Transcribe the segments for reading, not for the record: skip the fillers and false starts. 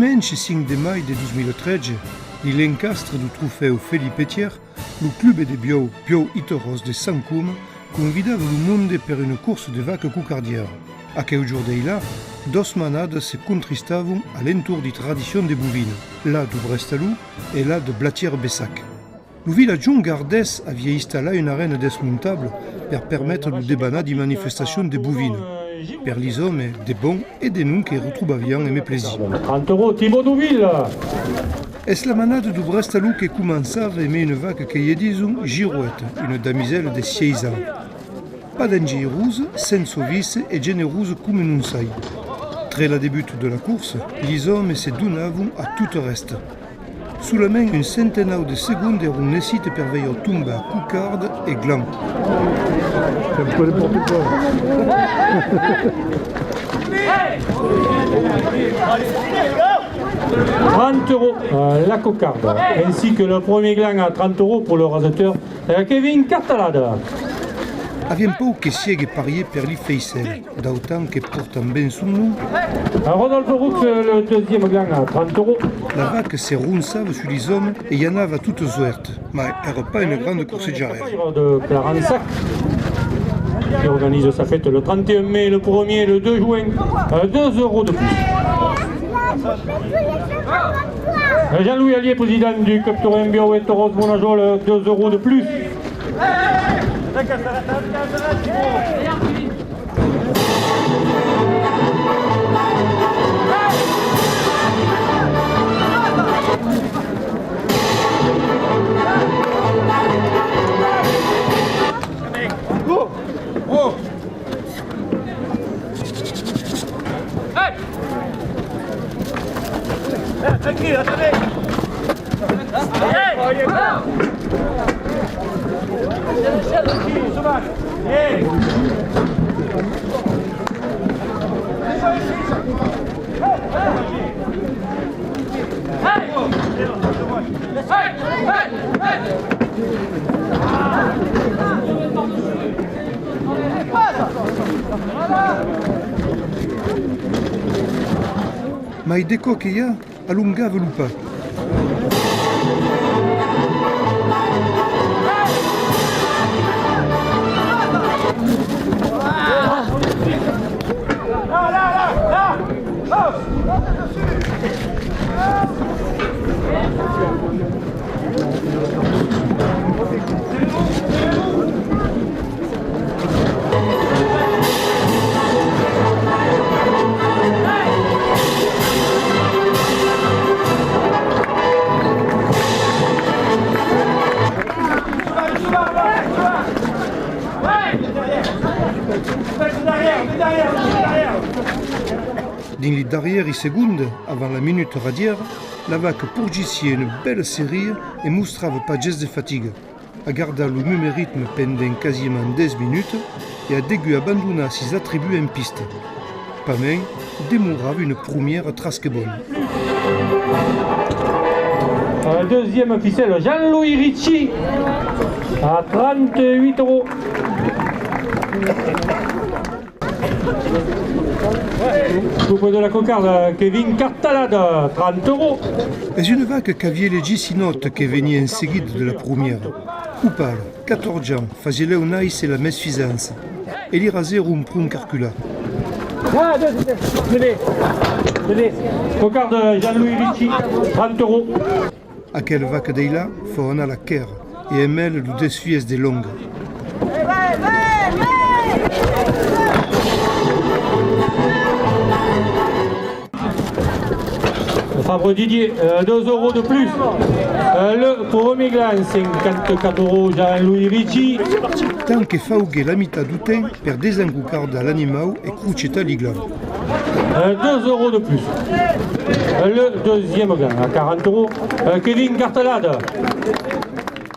Dimanche 5 de maio de 2013, l'encastre do trofeu Felipe Thier, le club de Bio Itoros de Sant Côme convidava le monde per une course de vaques cucardières. Aquell jour d'ella, dos manades se contristaven à l'entour de tradition de bovines, la de Brestalou et la de Blatière-Bessac. Le villageon gardès avait installé une arène desmontable pour permettre le débanat des manifestations de bovines. Per les hommes, des bons et des noms qui retrouvaient aimer plaisir. 30 euros, Thibaut Douville. Est la manade du Brestalou qui commençava à aimer une vaque qui est disons Girouette, une damiselle de 6 ans. Pas d'engirouze, sans vice et généreuse comme non sai. Très la début de la course, les hommes se donnaient à tout reste. Sous la main, une centaine de secondes on nécessite pour veiller Tumba, Coucarde et Gland. C'est un peu n'importe quoi. 30 euros la cocarde, ainsi que le premier gland à 30 euros pour le rasateur Kevin Cartalade. Aviam pas que siègue parier per les Feissel, d'autant que portant bien son nom. Rodolphe Roux, le deuxième gland à 30 euros. La vaque se ronçave sur les hommes et y en avait toutes ouvertes, mais elle n'avait pas une grande course jarrière. De Clarensac, qui organise sa fête le 31 mai, le 1er, le 2 juin, 2 euros de plus. Jean-Louis Allier, président du Club Taurin Bio et Toros Monajol, 2 euros de plus. Tranquille, attendez. Mais dès qu'il y a, allungava le pas. Dans les dernières secondes, avant la minute radière, la vaque pourgissait une belle série et mostrava pas de geste de fatigue. A garda le même rythme pendant quasiment 10 minutes et a dû abandonner ses attributs en piste. Pas même, démourava une première trasque bonne. Deuxième ficelle, Jean-Louis Ricci, à 38 euros. Coupe de la cocarde, Kevin Cartalade, 30 euros. Et une vaque qu'avait les gissinotes qui venait en seguide de la première. Coupal, 14 ans, faisait Léonaïs et la mesfisance. Et l'y rasait un prune carcula. Cocarde, Jean-Louis Ricci, 30 euros. À quelle vaque d'Eila, faut en a la caire et émêle le dessuies des longues. Fabre Didier, 2 euros de plus. Le premier gland, 54 euros, Jean-Louis Ricci. Tant que fauguer la mitad du temps per desencucarda l'animal et cruceta l'igla. 2 euros de plus. Le deuxième gland, à 40 euros, Kevin Cartalade.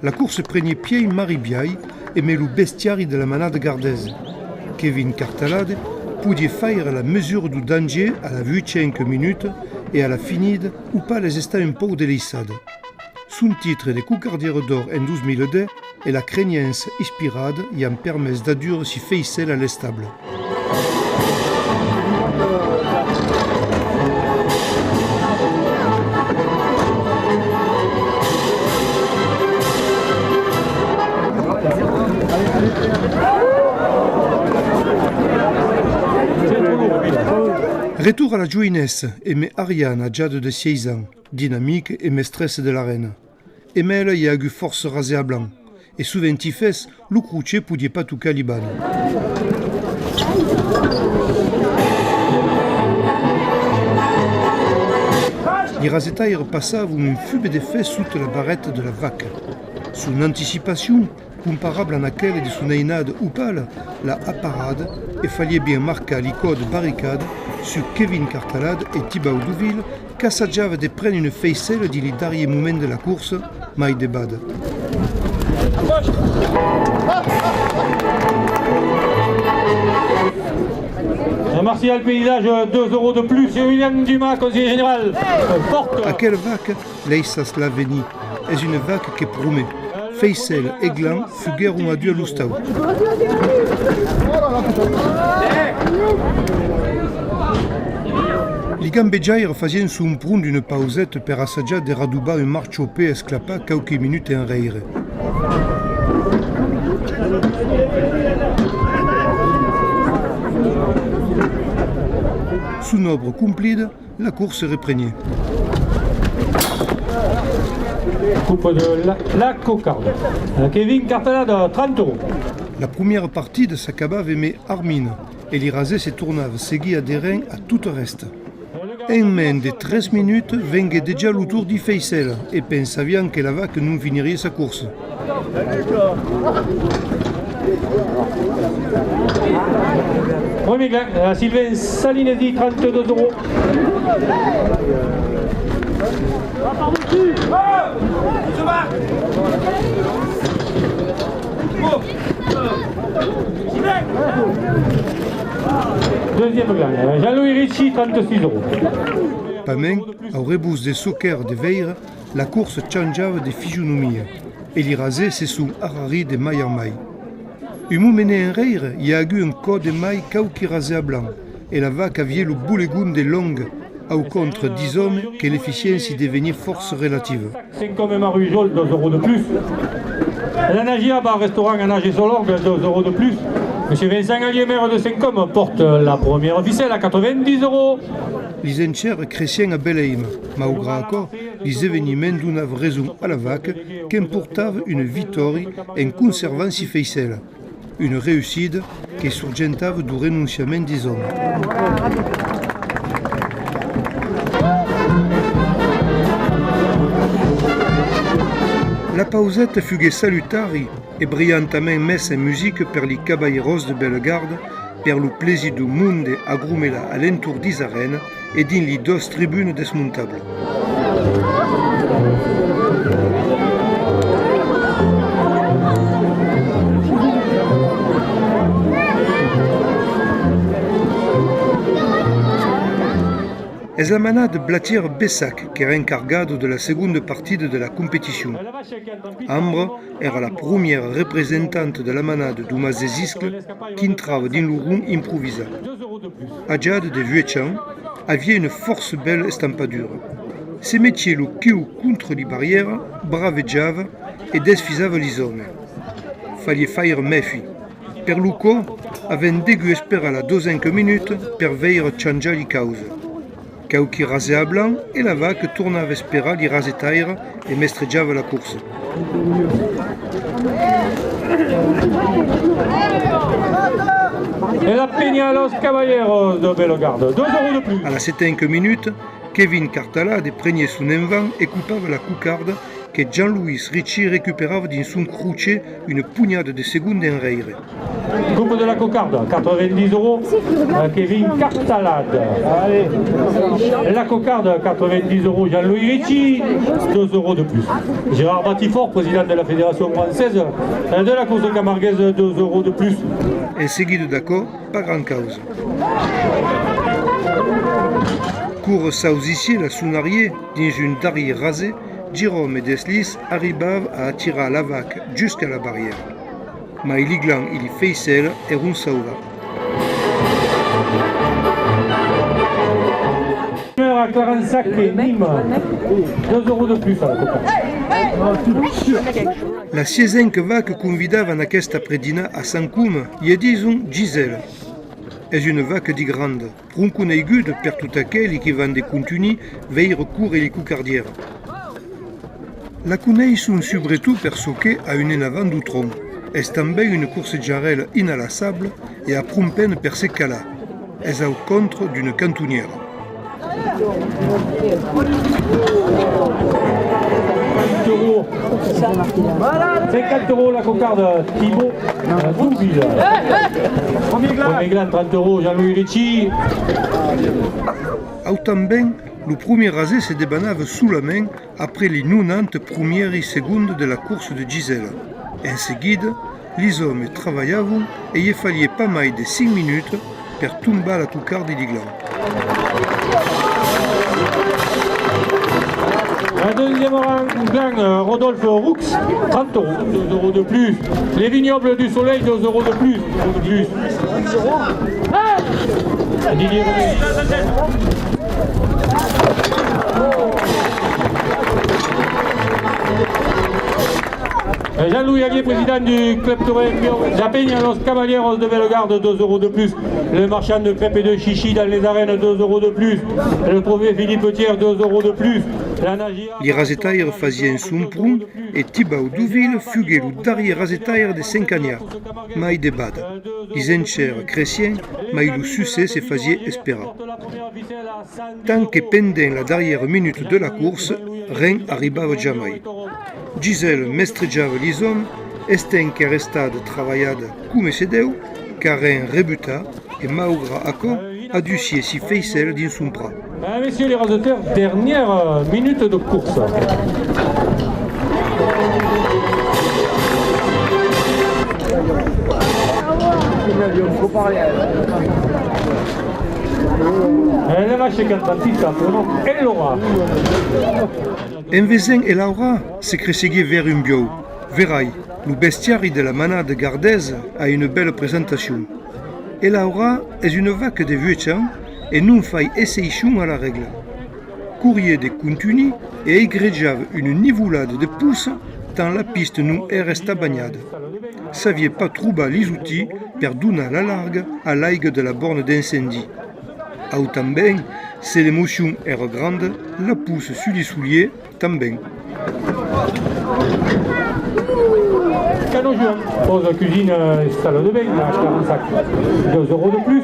La course prenait pied Marie-Biaille et met le bestiari de la manade gardaise. Kevin Cartalade pouvait faire la mesure du danger à la 25 minutes et à la finide ou pas les états un peu délicades. Son titre de cucardière d'or en 2010 et la craignance inspirade y en permet d'adur si feissel à l'estable. Retour à la joinesse, aimée Ariane, Jade de 6 ans, dynamique et maîtresse de l'arène. Emel y a eu force rasée à blanc, et souvent tifes, le crouché pouvait pas tout caliban. L'Irazetaire passava un fube d'effet sous la barrette de la vaque. Son anticipation, comparable à laquelle de son einade upale, la apparade, et fallait bien marquer l'icône de barricade sur Kevin Cartalade et Thibaut Douville, qu'assaggiava de prendre une faisselle dans les derniers moments de la course, mai de bad. Martial Paysage, 2 € de plus. William Dumas, conseiller général, porte. À quelle vaque Leissa Slaveni est une vaque qui promet. Faissel et Glan fuguèrent un adieu à l'Oustau. Les gambeggiaires faisaient sous un prun d'une pausette per assaggiare de radoubar un marciopé esclapa quelques minutes en reire. Sous nombre complide, la course reprenait. Coupe de la cocarde. Kevin Cartalade, 30 €. La première partie de sa cabave aimait Armine, et l'Irazé se tournava segui à des reins à tout le reste. En moins de 13 minutes, venait déjà le tour du Faissel, et pensavions que la vaque non finirait sa course. Premier gars, Sylvain Salinesi, 32 €. Deuxième gland, Jean-Louis Ricci, 36 €. Pamen, au rebus des sockers de veire, la course changeava de physionomie, et l'Irazé se sous Harari de maille en maille. Un moment en reire, il y a eu un code de maille qui rasait à blanc, et la vaque avait le boulegoum de longue, au contre 10 hommes que l'efficience y devenait force relative. 5 comme Marujol, 2 € de plus. La Nagia, bar restaurant à Nage et Solorgue, 2 € de plus. Monsieur Vincent Allier, maire de Saint-Côme, porte la première ficelle à 90 €. Les enchères crescient à Beleim, malgré encore les événements d'une raison à la vaque qui importava une victoire en conservant ses faisselles. Une réussite qui surgentava du renonciament des hommes. La pausette fut salutari et brillantement messe en musique per les caballeros de Bellegarde, per le plaisir du monde agrumela à l'entour des arènes et dans les 2 tribunes desmontables. Es la manade Blatier Bessac qui era encargado de la seconde partie de la compétition. Ambre era la première représentante de la manade du Mazesiscle qui entrava dans le round improvisat. Adjad de Vuechan avait une force belle estampadure. Se mettait le cul contre les barrières, braveggiava et desfisava les hommes. Fallait faire méfi. Per Luco avait degu espera la 2 minutes per veire changia les causes. Qui rasait à blanc et la vaque tournava espera les rasetaires et mestreggiava la course. Et la Peña Los Caballeros de Bellegarde, 2 € de plus. À la 7e minute, Kevin Cartalade prenait son invent et coupava la coucarde que Jean-Louis Ricci récupérava dans son crouchet une pugnade de secondes en reire. Coupe de la cocarde, 90 €. Kevin Cartalade. Allez. La cocarde, 90 €. Jean-Louis Ricci, 2 € de plus. Gérard Batifort, président de la Fédération française de la course de camarguaise, 2 € de plus. En seguido d'accord, pas grand cause. Cours sausicier la sounarier dans une darrière rasée, Jérôme et Deslis arrivavent à attirer la vaque jusqu'à la barrière. Mais les glands et les faisselles erano sauva. À Clarensac et Nîmes, 2 € de plus à la cocarde. La 16e vaque convidava en aquesta predina a Saint-Côme, y disons Gisèle. est une vaque di grande, pruncuneigut per tout aquel qui van de continu veir court et les cucardières. La cunei sont surtout per soquer à une avant d'outron. Est també une course jarelle inalassable et à prumpen per ses cala. Est au contre d'une cantonnière. €. 50 € la cocarde Thibaut Douville. Premier gland 30 € Jean-Louis Ricci. Autant bien, le premier rasé se débanave sous la main après les 90 premières secondes de la course de Gisèle. En seguida, les hommes travaillaient et il fallait pas mal de 5 minutes pour tomber la toucarde de l'iglan. Un deuxième gland, Rodolphe Roux, 30 €, 2 € de plus. Les vignobles du soleil, 2 € de plus. Didier René. Jean-Louis Aguier, président du club taurin La Peña Los Caballeros de Bellegarde, 2 € de plus. Le marchand de crêpes et de chichis dans les arènes, 2 € de plus. Le trophée Philippe Thiers, 2 € de plus. Les rasetaires faisaient un sompron et Thibaut Douville fuguait le dernier rasetaire de 5 ans. Mais de bad. Les enchères chrétiens, mais le succès se faisait espérer. Tant que pendant la dernière minute de la course, rien n'arrivait jamais. Gisèle mestrejava les hommes, esten que restade travaillade comme se deu, car rien rebuta et malgré accord, adoucier si feicel dans son bras. Messieurs les raseteurs, dernière minute de course. Elle va chez Cantantista, elle l'aura. En vezin et Laura se cresseguait vers un bio. Verai, le bestiaire de la manade gardaise a une belle présentation. Et Laura est une vaque de vieux champs et non fait essaytion à la règle. Courrier de continu et égrégeave une nivoulade de pouces tant la piste non est resta bagnade. Saviez pas trouver les outils per donner la largue à l'aigue de la borne d'incendie. Autant bien, si l'émotion est grande, la pousse sur les souliers, tant bien. Canon Juin, pose cuisine salle de bain, à 45. 2 € de plus.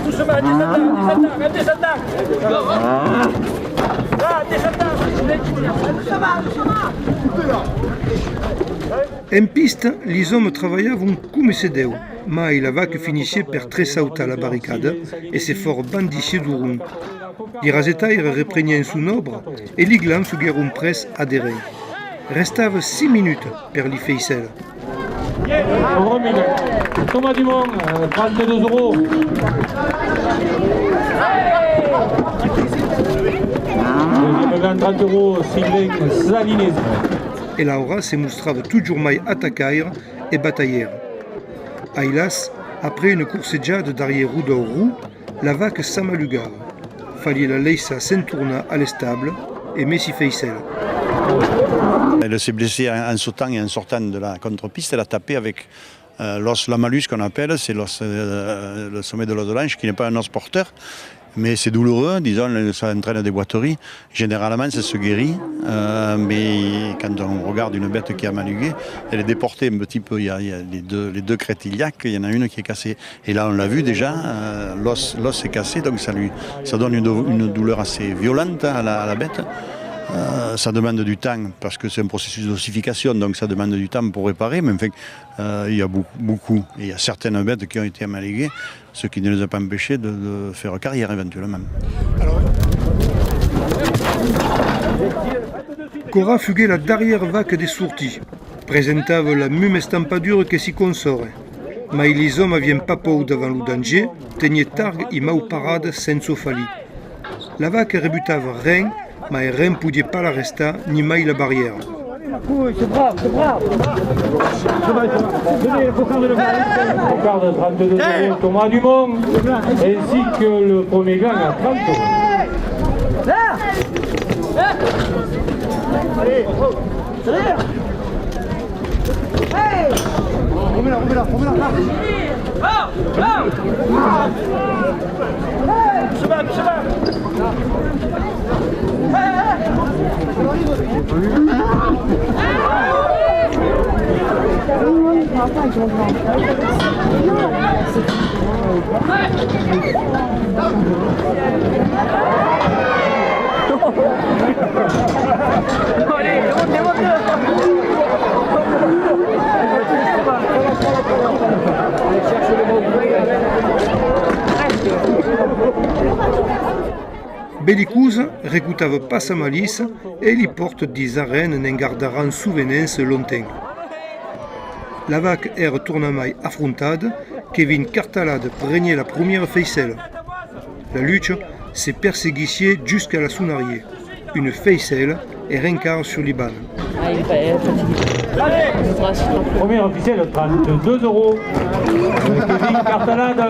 Doucement, descendant. En piste, les hommes travaillaient comme se deu, mais la vaque finissait par tressauter la barricade et se fort bandissier d'ourun. Les rasetaires reprenaient son obre et les glands fuguèrent presse adhérés. Restava 6 minutes per les feicelles. Thomas Dumont, 32 €. Deuxième gland, 30 €, Sylvain Salinesi. Et Laura se mostrava toujours mai attaquaire et bataillère. Hélas, après une coursejade derrière roue, la vaque s'amalugava. Fallait la laisser s'entourner à l'estable et messi feicelle. Elle s'est blessée en sautant et en sortant de la contre-piste. Elle a tapé avec l'os lamalus qu'on appelle, c'est le sommet de l'os de l'anche qui n'est pas un os porteur. Mais c'est douloureux, disons, ça entraîne des boiteries. Généralement, ça se guérit, mais quand on regarde une bête qui a malugué, elle est déportée un petit peu. Il y a les deux crêtes iliaques, il y en a une qui est cassée. Et là, on l'a vu déjà, l'os est cassé, donc ça donne une douleur assez violente à la bête. Ça demande du temps parce que c'est un processus d'ossification, donc ça demande du temps pour réparer. Mais enfin, il y a beaucoup. Et il y a certaines bêtes qui ont été amalguées, ce qui ne les a pas empêchés de faire carrière éventuellement. Cora fuguait la dernière vaque des sorties, présentava la même estampadure que s'y consore. Mais les hommes n'avaient pas peur devant le danger, tenaient targue et mau parade sans fali. La vaque rebutava rien, mais rien ne pouvait pas la rester, ni mai la barrière. C'est brave, c'est brave. Donnez la cocarde de Cocarde 32 euros, Thomas Dumont, ainsi que le premier gang à 30 euros. Allez, remets-la, là. Bellicus recutava pas sa malice e li porte des arènes n'en gardaran souvenença longtemps. La vaque era tornamai affrontada, Kevin Cartalade prenait la première faisselle. La lutte se perséguissait jusqu'à la sounariée. Une faisselle et rencard sur les bancs. Premier officiel, 32 euros. Kevin Cartalade.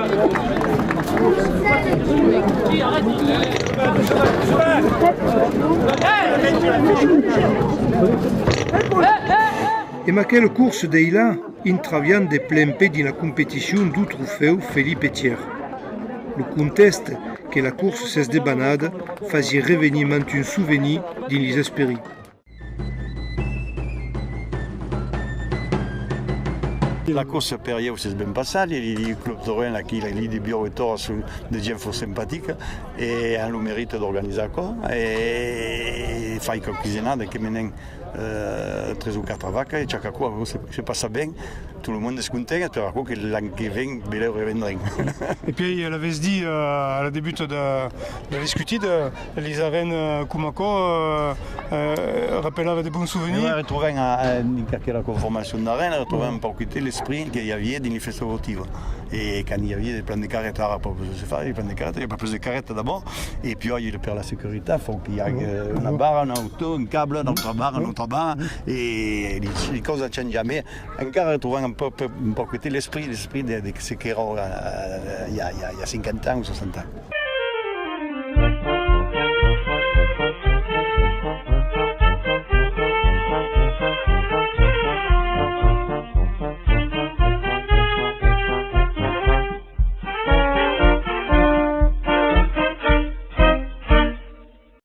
E ma quelle course d'Eila intraviant de plein pe dans la compétition du trofeu Felipe Thiers. Le conteste que la course cesse de banade faisait revenir un souvenir dans les esprits. La course perieu s'est ben passat, il club torrent aquí il di bio e tor sunt de gent fos simpatic e han lo mérite d'organitzar co e fai qualcosa que menen 3 ou 4 vaques et chaque fois se passa ben, tout le monde est content, per que l'any que vient beleu revendrem. Et puis elle avait dit à la début de discuter les arènes Kumako rappelaient des bons souvenirs. Nous retrouvons la conformation d'arène, retrouvons un peu l'esprit qu'il y avait dans les fêtes sportives. Et quand il y avait des plans de carrettes, pas besoin de se faire, des plans de carrettes, il n'y a pas plus de carrettes d'abord. Et puis pour la sécurité, il faut qu'il y ait une barre, un auto, un câble, une autre barre, et les choses ne changent jamais. Encore retrouvons un peu l'esprit de ce qu'il y a il y a 50 ans ou 60 ans.